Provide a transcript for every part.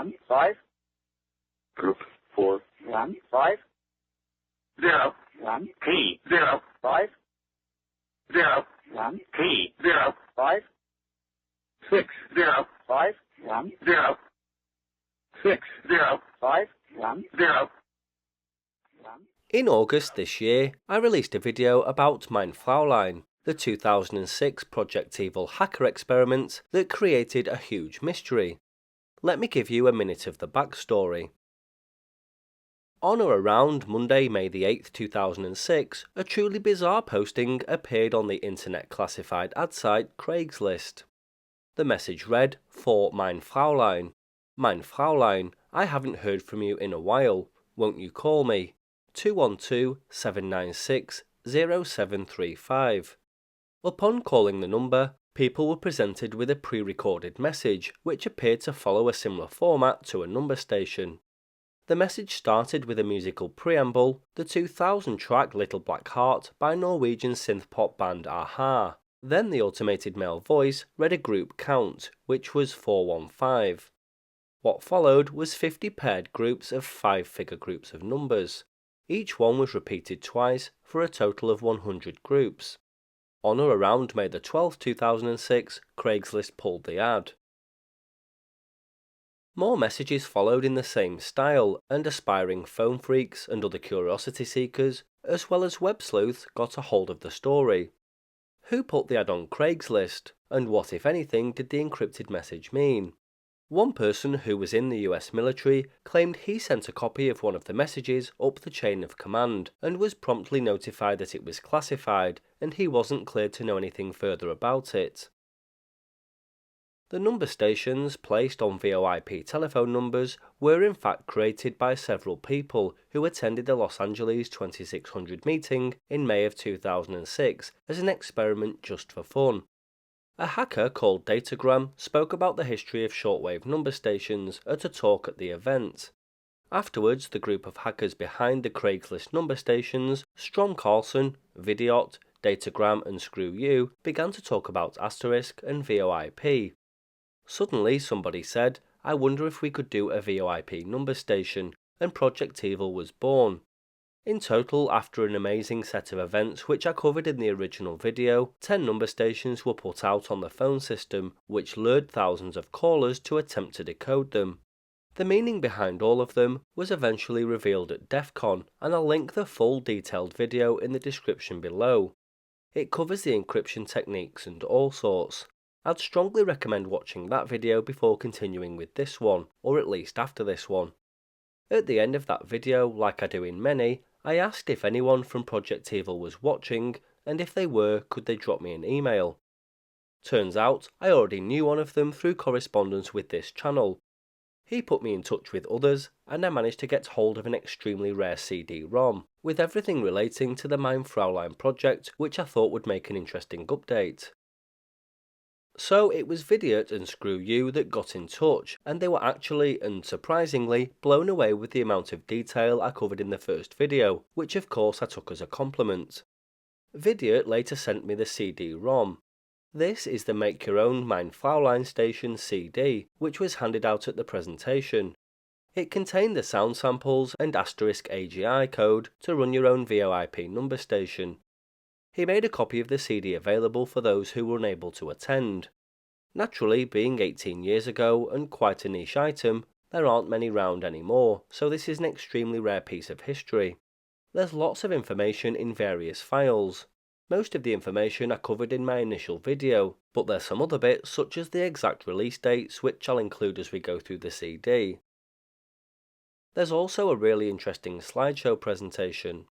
1 5 Group 4 1 5 0 1 P 0 5 0 1 P 0 5 6 0 5 1 0 6 0 5 1 0. In August this year, I released a video about Mein Fraulein, the 2006 Project Evil hacker experiment that created a huge mystery. Let me give you a minute of the backstory. On or around Monday, May the 8th, 2006, a truly bizarre posting appeared on the internet classified ad site Craigslist. The message read, "For Mein Fraulein. Mein Fraulein, I haven't heard from you in a while. Won't you call me? 212-796-0735. Upon calling the number, people were presented with a pre-recorded message which appeared to follow a similar format to a number station. The message started with a musical preamble, the 2000 track Little Black Heart by Norwegian synth-pop band a-ha. Then the automated male voice read a group count, which was 415. What followed was 50 paired groups of 5-figure groups of numbers. Each one was repeated twice for a total of 100 groups. On or around May the 12th, 2006, Craigslist pulled the ad. More messages followed in the same style, and aspiring phone freaks and other curiosity seekers, as well as web sleuths, got a hold of the story. Who put the ad on Craigslist, and what, if anything, did the encrypted message mean? One person who was in the US military claimed he sent a copy of one of the messages up the chain of command and was promptly notified that it was classified, and he wasn't cleared to know anything further about it. The number stations placed on VoIP telephone numbers were in fact created by several people who attended the Los Angeles 2600 meeting in May of 2006 as an experiment just for fun. A hacker called Datagram spoke about the history of shortwave number stations at a talk at the event. Afterwards, the group of hackers behind the Craigslist number stations, Strom Carlson, Vidiot, Datagram and Screw You, began to talk about Asterisk and VoIP. Suddenly somebody said, "I wonder if we could do a VoIP number station," and Project Evil was born. In total, after an amazing set of events which I covered in the original video, 10 number stations were put out on the phone system, which lured thousands of callers to attempt to decode them. The meaning behind all of them was eventually revealed at DEF CON, and I'll link the full detailed video in the description below. It covers the encryption techniques and all sorts. I'd strongly recommend watching that video before continuing with this one, or at least after this one. At the end of that video, like I do in many, I asked if anyone from Project Evil was watching, and if they were, could they drop me an email. Turns out, I already knew one of them through correspondence with this channel. He put me in touch with others, and I managed to get hold of an extremely rare CD-ROM, with everything relating to the Mein Fraulein project, which I thought would make an interesting update. So it was Vidiot and Screw You that got in touch, and they were actually, and surprisingly, blown away with the amount of detail I covered in the first video, which of course I took as a compliment. Vidiot later sent me the CD-ROM. This is the Make Your Own Mein Fraulein Station CD, which was handed out at the presentation. It contained the sound samples and asterisk AGI code to run your own VoIP number station. He made a copy of the CD available for those who were unable to attend. Naturally, being 18 years ago and quite a niche item, there aren't many round anymore, so this is an extremely rare piece of history. There's lots of information in various files. Most of the information I covered in my initial video, but there's some other bits such as the exact release dates, which I'll include as we go through the CD. There's also a really interesting slideshow presentation.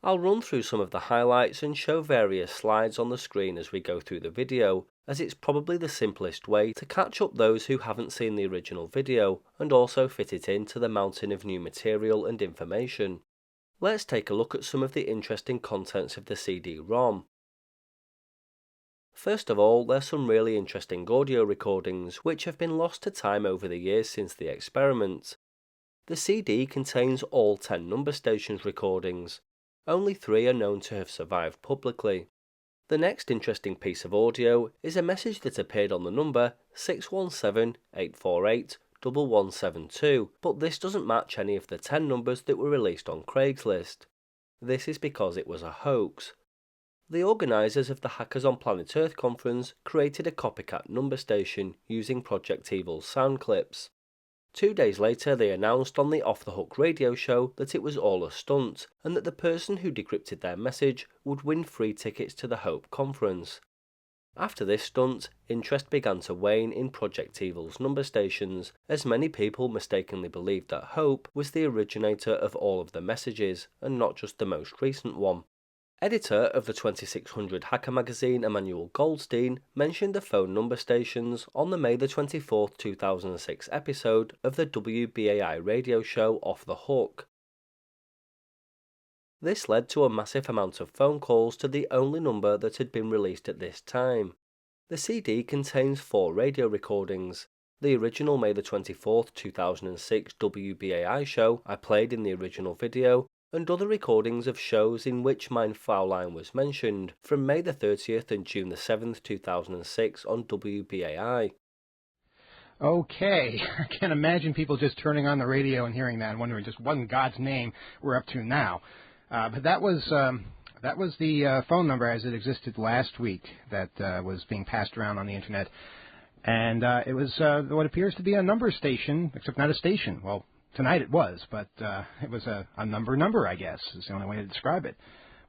I'll run through some of the highlights and show various slides on the screen as we go through the video, as it's probably the simplest way to catch up those who haven't seen the original video and also fit it into the mountain of new material and information. Let's take a look at some of the interesting contents of the CD-ROM. First of all, there's some really interesting audio recordings which have been lost to time over the years since the experiment. The CD contains all 10 number stations recordings. Only 3 are known to have survived publicly. The next interesting piece of audio is a message that appeared on the number 617-848-1172, but this doesn't match any of the 10 numbers that were released on Craigslist. This is because it was a hoax. The organisers of the Hackers on Planet Earth conference created a copycat number station using Project Evil's sound clips. 2 days later, they announced on the Off the Hook radio show that it was all a stunt and that the person who decrypted their message would win free tickets to the Hope conference. After this stunt, interest began to wane in Project Evil's number stations, as many people mistakenly believed that Hope was the originator of all of the messages and not just the most recent one. Editor of the 2600 Hacker magazine Emmanuel Goldstein mentioned the phone number stations on the May 24, 2006 episode of the WBAI radio show Off the Hook. This led to a massive amount of phone calls to the only number that had been released at this time. The CD contains 4 radio recordings. The original May 24, 2006 WBAI show I played in the original video, and other recordings of shows in which Mein Fraulein was mentioned from May 30th and June 7th, 2006 on WBAI. Okay, I can't imagine people just turning on the radio and hearing that and wondering just what in God's name we're up to now. But that was the phone number as it existed last week that was being passed around on the internet. And it was what appears to be a number station, except not a station. Well, tonight it was, but it was a number, I guess, is the only way to describe it.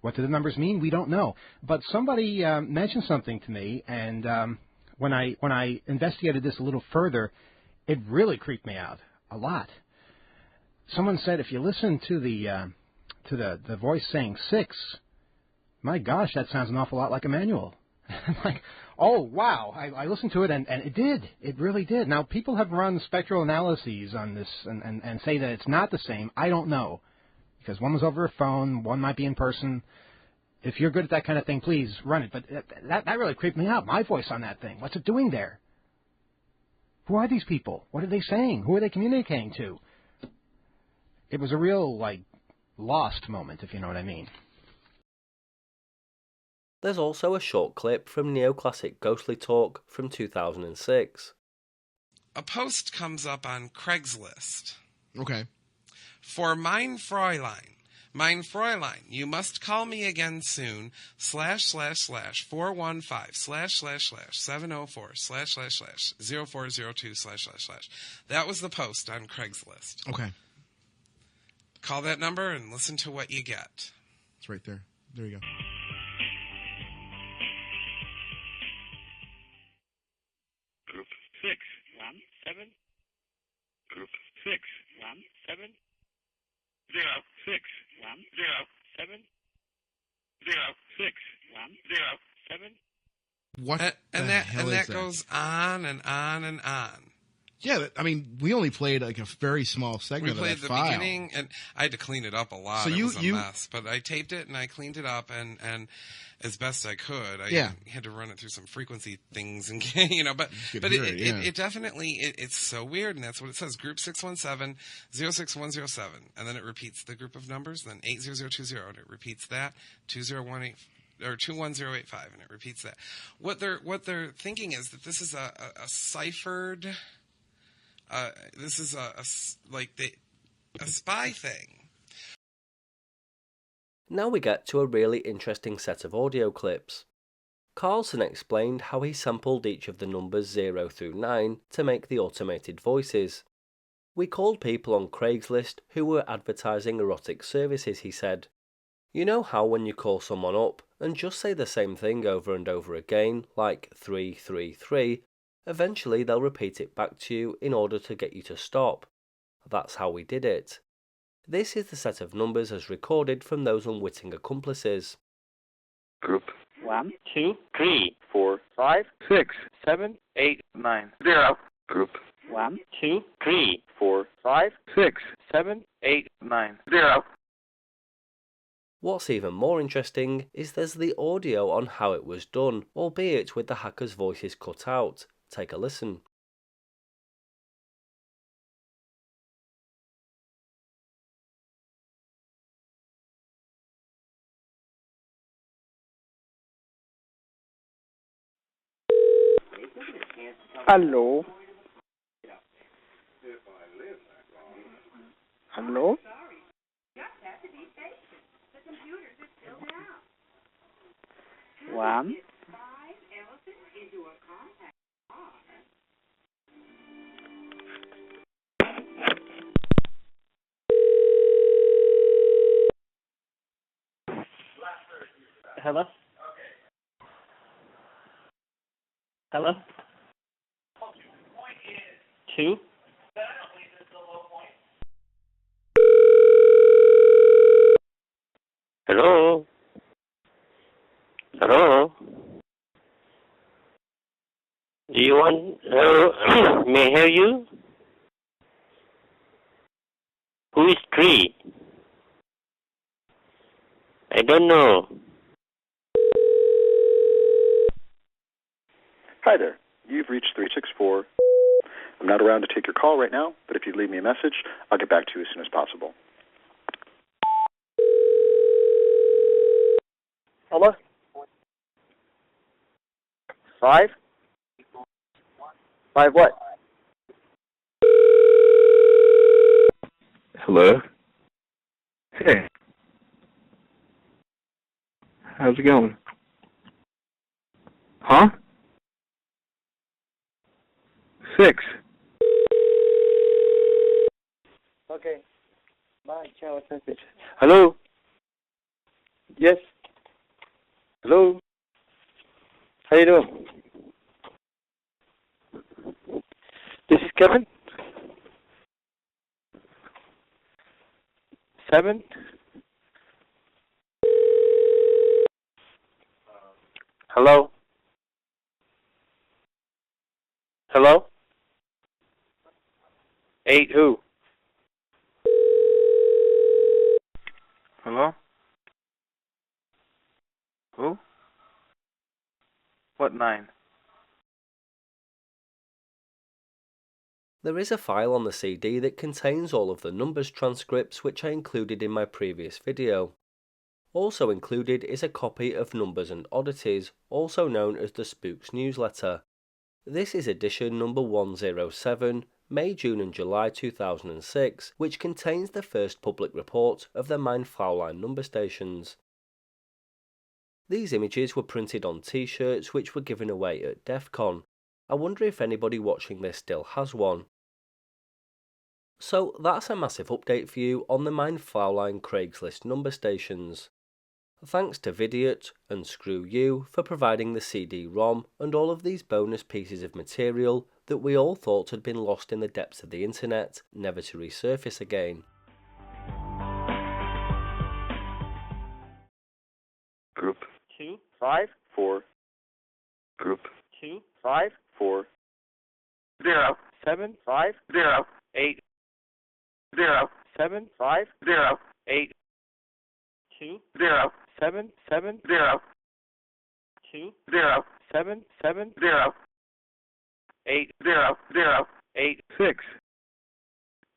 What do the numbers mean? We don't know. But somebody mentioned something to me, and when I investigated this a little further, it really creeped me out a lot. Someone said if you listen to the voice saying 6, my gosh, that sounds an awful lot like Emmanuel. I'm like, oh, wow. I listened to it, and it did. It really did. Now, people have run spectral analyses on this and say that it's not the same. I don't know, because one was over a phone, one might be in person. If you're good at that kind of thing, please run it. But that really creeped me out, my voice on that thing. What's it doing there? Who are these people? What are they saying? Who are they communicating to? It was a real, lost moment, if you know what I mean. There's also a short clip from Neoclassic Ghostly Talk from 2006. A post comes up on Craigslist. Okay. For Mein Fräulein. Mein Fräulein, you must call me again soon, // 415 / 704 / 0402 // That was the post on Craigslist. Okay. Call that number and listen to what you get. It's right there. There you go. Group 617. Group 617. 0610 0610. What And the hell is that goes on and on and on. Yeah, I mean, we only played a very small segment We played of that the file. beginning, and I had to clean it up a lot. So it you- was a you- mess, but I taped it and I cleaned it up, and as best I could, I had to run it through some frequency things, and but it definitely it's so weird, and that's what it says. Group 617 06107, and then it repeats the group of numbers, then 80020, and it repeats that 2018 or 21085, and it repeats that. What they're thinking is that this is a ciphered. This is a spy thing. Now we get to a really interesting set of audio clips. Carlson explained how he sampled each of the numbers 0 through 9 to make the automated voices. We called people on Craigslist who were advertising erotic services, he said. You know how when you call someone up and just say the same thing over and over again, like 333, eventually they'll repeat it back to you in order to get you to stop. That's how we did it. This is the set of numbers as recorded from those unwitting accomplices. Group 1, 2, 3, 4, 5, 6 7, 8, 9. 0. Group 1, 2, 3, 4, 5, 6 7, 8, 9. 0. What's even more interesting is there's the audio on how it was done, albeit with the hackers' voices cut out. Take a listen. Hello. Hello. One. Hello? Hello? 2? Hello? Hello? Do you want, may I hear you? Who is 3? I don't know. Hi there. You've reached 364. I'm not around to take your call right now, but if you leave me a message, I'll get back to you as soon as possible. Hello? 5? 5 what? Hello? Hey. How's it going? Huh? 6. Okay. Bye. Ciao. Message. Hello? Yes. Hello? How you doing? This is Kevin? 7? Hello? Hello? 8 who? Hello? Who? What 9? There is a file on the CD that contains all of the numbers transcripts which I included in my previous video. Also included is a copy of Numbers and Oddities, also known as the Spooks newsletter. This is edition number 107, May, June and July 2006, which contains the first public report of the Mein Fraulein number stations. These images were printed on t-shirts which were given away at DEF CON. I wonder if anybody watching this still has one. So that's a massive update for you on the Mein Fraulein Craigslist number stations. Thanks to Vidiot and Screw You for providing the CD-ROM and all of these bonus pieces of material that we all thought had been lost in the depths of the internet, never to resurface again. Group 2, 5, 4. Group 2, 5, 4. 0, 7, 5, 0, 8, 0, 7, 5, 0, 8, 2, 0, 7, 7, 0, 2, 0, 7, 7, 0, 8, 0, 0, 8, 6.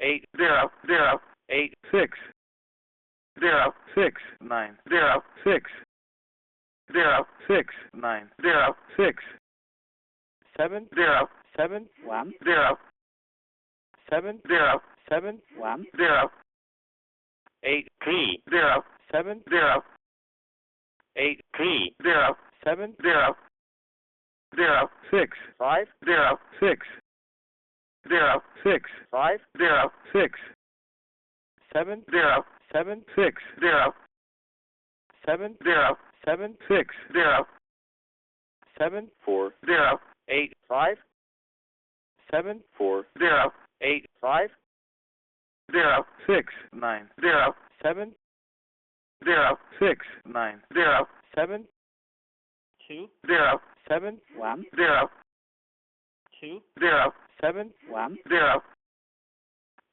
8, 0, 0, 8, 6. 0, 6. 9, 0, 6. 0, 6. 9, 0, 6. 7, 0, 7, 1. 0, 7, 0, 7, 1. 0, 8, 3, 0, 7, 0, 8, 3, 0, 7, 0, 0, 6. 5, 0, 6. 0, 6. 5, 0, 6. 7, 0, 7, 6. 0, 7, 0, 7, 6. 0, 7, 4. 0, 8, 5, 7, 4. 0, 8, 5, 0, 6. 9, 0, 7, 0, 6. 9, 0, 7, 2, 0, 7, 1. 0, 2, 0, 7, 1. 0,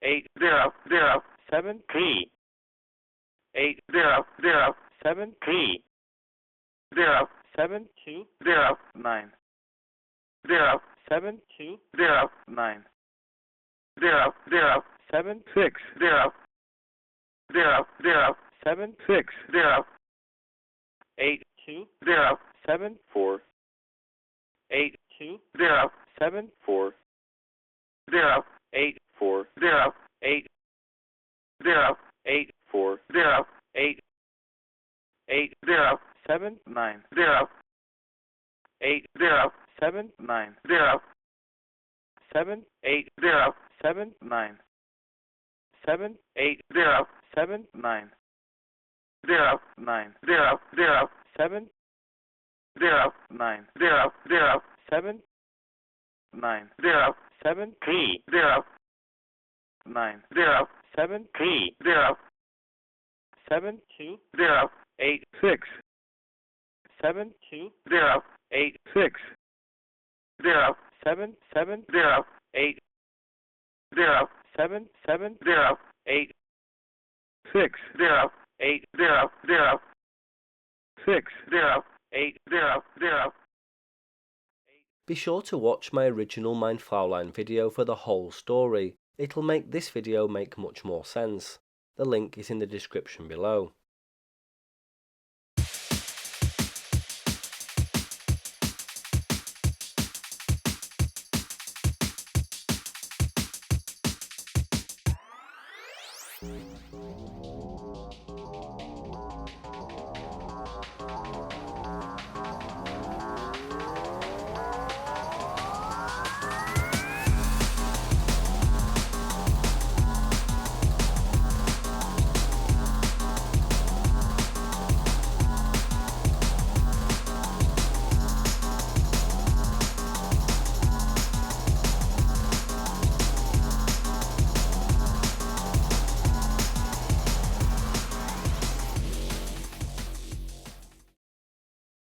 8, 0, 0, 7, 3, 8, 0, 0, 7, 3, 0, 7, 2, 0, 9, 0, 7, 2, 0, 9, 0, 0, 7, 6. 0, 0, 0, 7, 6. 0, 8, 2, 0, 7, 4. 8, 2, 0, 7 4 0 8 4 0 8 0 8 4 0 8 8 0 7 9 0 8 0 7 9 0 7 8 0 7 9 7 8 0 7 9 0 9 0 0 7 0 9 0 0 7 9 0 7 3 0 9 0 7 3 0 7 2 0 8 6 7 2 0 8 6 0 7 7 0 8 0 7 7 0 8 6 0 8 0 0 6 0 8 0 0 Be sure to watch my original Mein Fraulein video for the whole story. It'll make this video make much more sense. The link is in the description below.